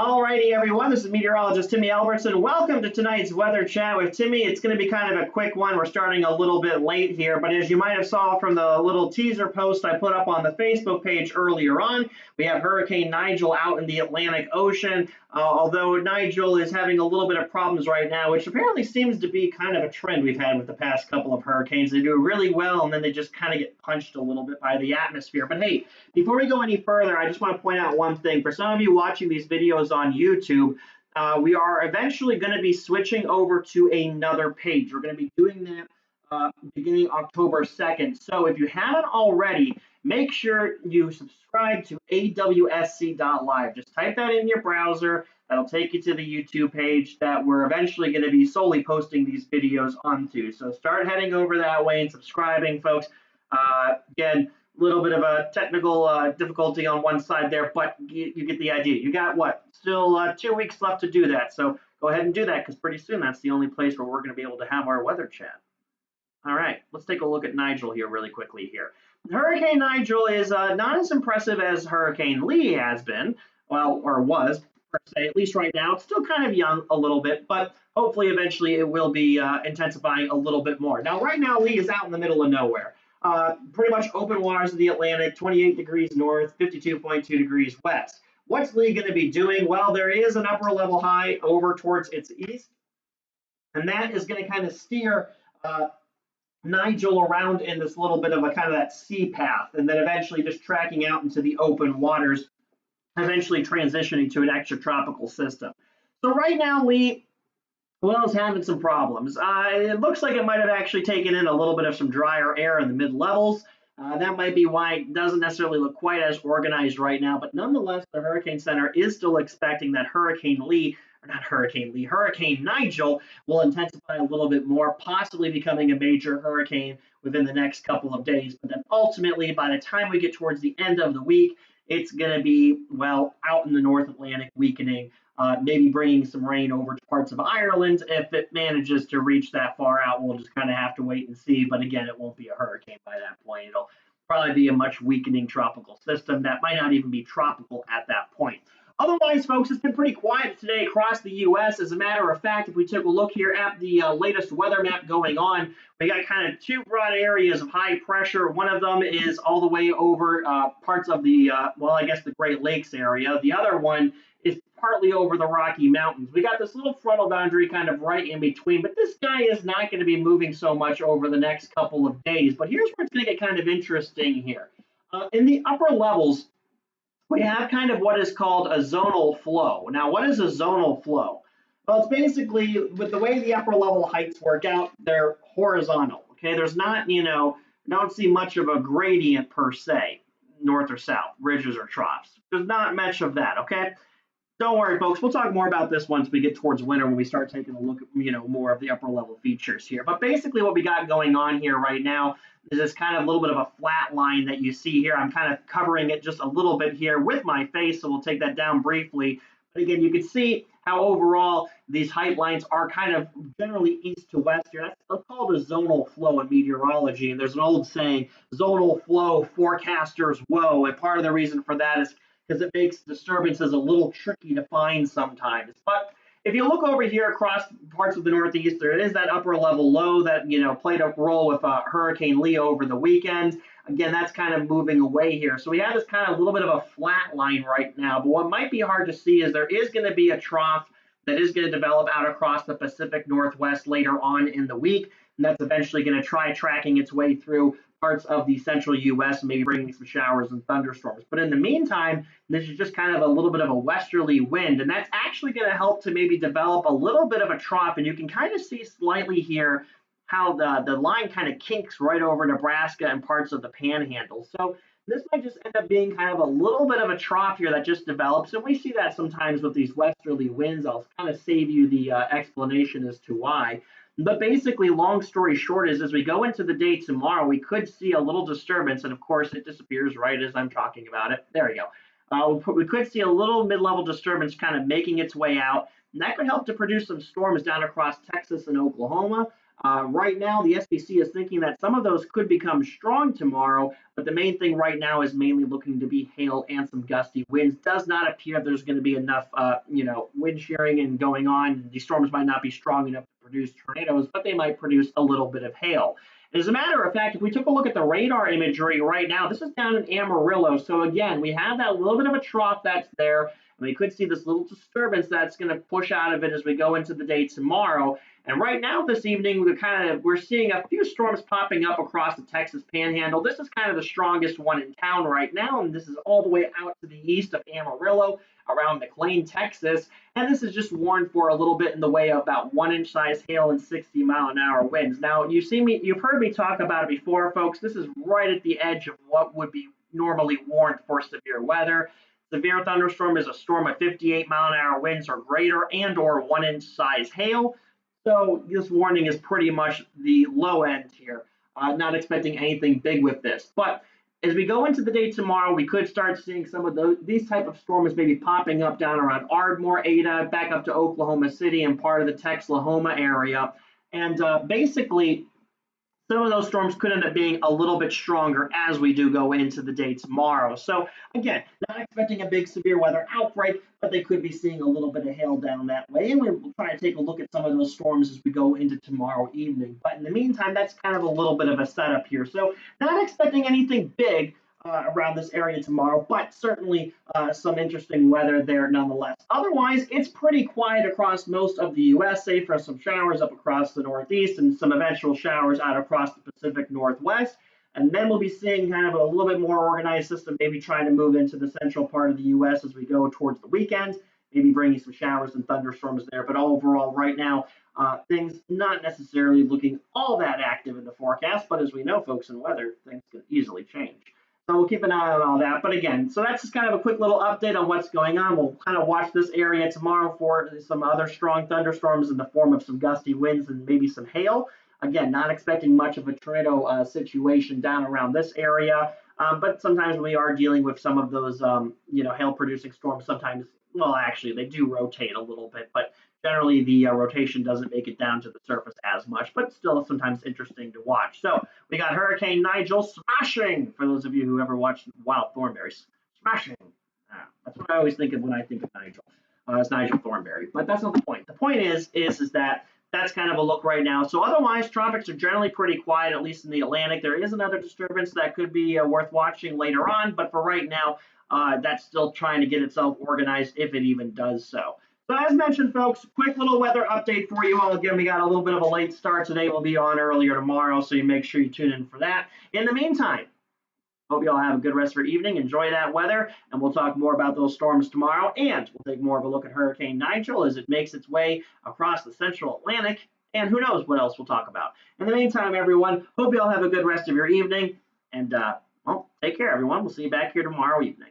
Alrighty, everyone, this is meteorologist Timmy Albertson. Welcome to tonight's weather chat with Timmy. It's going to be kind of a quick one. We're starting a little bit late here, but as you might have saw from the little teaser post I put up on the Facebook page earlier on, we have Hurricane Nigel out in the Atlantic Ocean. Although Nigel is having a little bit of problems right now, which apparently seems to be kind of a trend we've had with the past couple of hurricanes. They do really well, and then they just kind of get punched a little bit by the atmosphere. But hey, before we go any further, I just want to point out one thing. For some of you watching these videos on YouTube, we are eventually going to be switching over to another page. We're going to be doing that beginning October 2nd. So if you haven't already, make sure you subscribe to awsc.live. Just type that in your browser. That'll take you to the YouTube page that we're eventually going to be solely posting these videos onto. So start heading over that way and subscribing, folks. Again, a little bit of a technical difficulty on one side there, but you get the idea. You got what? Still 2 weeks left to do that. So go ahead and do that, because pretty soon that's the only place where we're going to be able to have our weather chat. All right, let's take a look at Nigel here really quickly here. Hurricane Nigel is not as impressive as Hurricane Lee has been, well, or was, per se, at least right now. It's still kind of young a little bit, but hopefully eventually it will be intensifying a little bit more. Now, right now, Lee is out in the middle of nowhere. Pretty much open waters of the Atlantic, 28 degrees north, 52.2 degrees west. What's Lee going to be doing? Well, there is an upper level high over towards its east, and that is going to kind of steer Nigel around in this little bit of a kind of that sea path, and then eventually just tracking out into the open waters, eventually transitioning to an extratropical system. So right now, Lee, well, is having some problems. It looks like it might have actually taken in a little bit of some drier air in the mid-levels. That might be why it doesn't necessarily look quite as organized right now, but nonetheless, the Hurricane Center is still expecting that Hurricane Nigel will intensify a little bit more, possibly becoming a major hurricane within the next couple of days. But then ultimately, by the time we get towards the end of the week, it's going to be, well, out in the North Atlantic, weakening, maybe bringing some rain over to parts of Ireland. If it manages to reach that far out, we'll just kind of have to wait and see. But again, it won't be a hurricane by that point. It'll probably be a much weakening tropical system that might not even be tropical at that point. Otherwise, folks, it's been pretty quiet today across the U.S. As a matter of fact, if we took a look here at the latest weather map going on, we got kind of two broad areas of high pressure. One of them is all the way over parts of the, well, I guess the Great Lakes area. The other one is partly over the Rocky Mountains. We got this little frontal boundary kind of right in between, but this guy is not going to be moving so much over the next couple of days. But here's where it's going to get kind of interesting here. In the upper levels, we have kind of what is called a zonal flow. Now, what is a zonal flow? Well, it's basically, with the way the upper level heights work out, they're horizontal. Okay, there's not, don't see much of a gradient per se, north or south, ridges or troughs. There's not much of that. Okay, don't worry, folks. We'll talk more about this once we get towards winter, when we start taking a look at, more of the upper level features here. But basically, what we got going on here right now is this kind of little bit of a flat line that you see here. I'm kind of covering it just a little bit here with my face, so we'll take that down briefly. But again, you can see how overall these height lines are kind of generally east to west here. That's called a zonal flow in meteorology. And there's an old saying, zonal flow, forecasters woe. And part of the reason for that is because it makes disturbances a little tricky to find sometimes. But if you look over here across parts of the Northeast, there is that upper level low that, played a role with Hurricane Lee over the weekend. Again, that's kind of moving away here. So we have this kind of little bit of a flat line right now. But what might be hard to see is there is going to be a trough that is going to develop out across the Pacific Northwest later on in the week. And that's eventually going to try tracking its way through parts of the central U.S., maybe bringing some showers and thunderstorms. But in the meantime, this is just kind of a little bit of a westerly wind, and that's actually going to help to maybe develop a little bit of a trough. And you can kind of see slightly here how the line kind of kinks right over Nebraska and parts of the Panhandle. So this might just end up being kind of a little bit of a trough here that just develops, and we see that sometimes with these westerly winds. I'll kind of save you the explanation as to why. But basically, long story short is, as we go into the day tomorrow, we could see a little disturbance, and of course it disappears right as I'm talking about it. There we go. We could see a little mid-level disturbance kind of making its way out, and that could help to produce some storms down across Texas and Oklahoma. Right now, the SPC is thinking that some of those could become strong tomorrow, but the main thing right now is mainly looking to be hail and some gusty winds. Does not appear there's going to be enough, wind shearing and going on. These storms might not be strong enough to produce tornadoes, but they might produce a little bit of hail. As a matter of fact, if we took a look at the radar imagery right now, this is down in Amarillo. So again, we have that little bit of a trough that's there. And we could see this little disturbance that's going to push out of it as we go into the day tomorrow. And right now, this evening, we're seeing a few storms popping up across the Texas Panhandle. This is kind of the strongest one in town right now, and this is all the way out to the east of Amarillo, around McLean, Texas. And this is just warned for a little bit in the way of about 1-inch size hail and 60-mile-an-hour winds. Now, you've heard me talk about it before, folks. This is right at the edge of what would be normally warned for severe weather. Severe thunderstorm is a storm of 58-mile-an-hour winds or greater and or 1-inch size hail. So this warning is pretty much the low end here. Not expecting anything big with this. But as we go into the day tomorrow, we could start seeing some of these type of storms maybe popping up down around Ardmore, Ada, back up to Oklahoma City and part of the Texlahoma area. And basically, some of those storms could end up being a little bit stronger as we do go into the day tomorrow. So again, not expecting a big severe weather outbreak, but they could be seeing a little bit of hail down that way. And we'll try to take a look at some of those storms as we go into tomorrow evening. But in the meantime, that's kind of a little bit of a setup here. So not expecting anything big around this area tomorrow, but certainly some interesting weather there nonetheless. Otherwise, it's pretty quiet across most of the U.S., save for some showers up across the Northeast and some eventual showers out across the Pacific Northwest. And then we'll be seeing kind of a little bit more organized system, maybe trying to move into the central part of the U.S. as we go towards the weekend, maybe bringing some showers and thunderstorms there. But overall, right now, things not necessarily looking all that active in the forecast. But as we know, folks, in weather, things can easily change. So we'll keep an eye on all that. But again, so that's just kind of a quick little update on what's going on. We'll kind of watch this area tomorrow for some other strong thunderstorms in the form of some gusty winds and maybe some hail. Again, not expecting much of a tornado situation down around this area. But sometimes we are dealing with some of those, hail-producing storms. Sometimes, well, actually, they do rotate a little bit, but generally the rotation doesn't make it down to the surface as much, but still sometimes interesting to watch. So we got Hurricane Nigel smashing, for those of you who ever watched Wild Thornberrys. Smashing. That's what I always think of when I think of Nigel. It's Nigel Thornberry. But that's not the point. The point is that that's kind of a look right now. So otherwise, tropics are generally pretty quiet, at least in the Atlantic. There is another disturbance that could be worth watching later on, but for right now, that's still trying to get itself organized if it even does so. So as mentioned, folks, quick little weather update for you all. Again, we got a little bit of a late start today. We'll be on earlier tomorrow, so you make sure you tune in for that. In the meantime, hope you all have a good rest of your evening. Enjoy that weather, and we'll talk more about those storms tomorrow. And we'll take more of a look at Hurricane Nigel as it makes its way across the central Atlantic. And who knows what else we'll talk about. In the meantime, everyone, hope you all have a good rest of your evening. And, take care, everyone. We'll see you back here tomorrow evening.